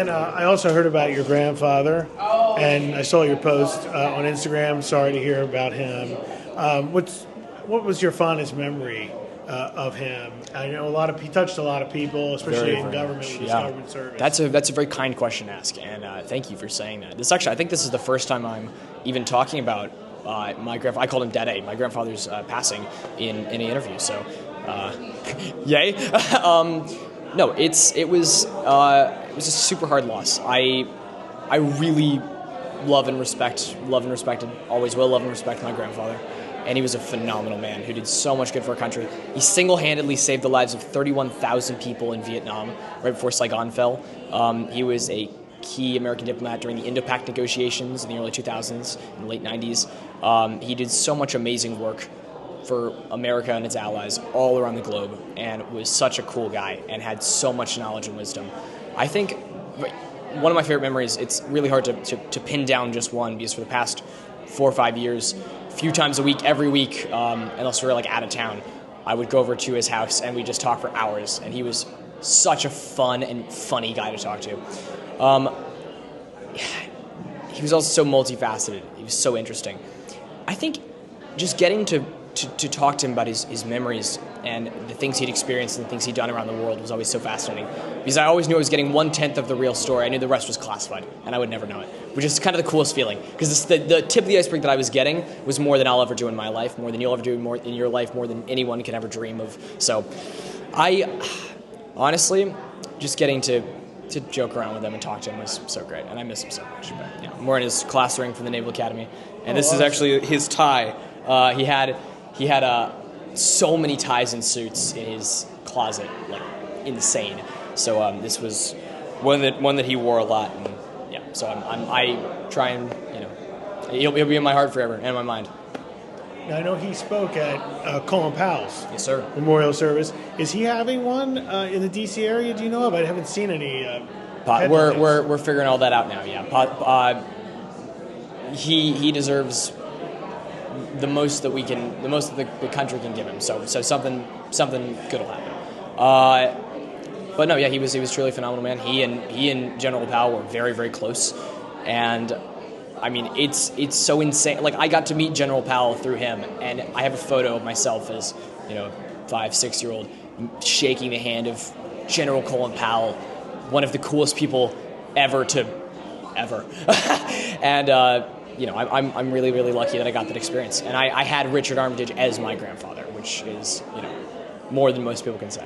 And I also heard about your grandfather, and I saw your post on Instagram. Sorry to hear about him. What was your fondest memory of him? I know he touched a lot of people, especially in government with his government service. That's a very kind question to ask, and thank you for saying that. I think this is the first time I'm even talking about my grandfather. I called him Dad A, my grandfather's passing in any interview. So, yay. No, it was a super hard loss. I really love and respected, always will love and respect my grandfather. And he was a phenomenal man who did so much good for our country. He single-handedly saved the lives of 31,000 people in Vietnam right before Saigon fell. He was a key American diplomat during the Indo-Pac negotiations in the early 2000s and late 90s. He did so much amazing work for America and its allies all around the globe, and was such a cool guy and had so much knowledge and wisdom. I think one of my favorite memories, it's really hard to pin down just one, because for the past 4 or 5 years, a few times a week, every week, unless we were like out of town, I would go over to his house and we'd just talk for hours, and he was such a fun and funny guy to talk to. He was also so multifaceted. He was so interesting. I think just getting to talk to him about his memories and the things he'd experienced and the things he'd done around the world was always so fascinating. Because I always knew I was getting 1/10 of the real story. I knew the rest was classified, and I would never know it, which is kind of the coolest feeling. Because the tip of the iceberg that I was getting was more than I'll ever do in my life, more than you'll ever do in your life, more than anyone can ever dream of. So I honestly, just getting to joke around with him and talk to him was so great, and I miss him so much. But, I'm wearing his class ring from the Naval Academy, and this is actually his tie. He had so many ties and suits in his closet, like insane. So this was one that he wore a lot, and so I try and he'll be in my heart forever and in my mind. Now, I know he spoke at Colin Powell's memorial service. Is he having one in the D.C. area? Do you know of? I haven't seen any. We're figuring all that out now. Yeah, he deserves the most that the country can give him. So something good will happen. But no, he was truly a phenomenal man. He and General Powell were very, very close, and I mean, it's so insane. Like, I got to meet General Powell through him, and I have a photo of myself as 5-6-year-old shaking the hand of General Colin Powell, one of the coolest people ever. And I'm really, really lucky that I got that experience. And I had Richard Armitage as my grandfather, which is more than most people can say.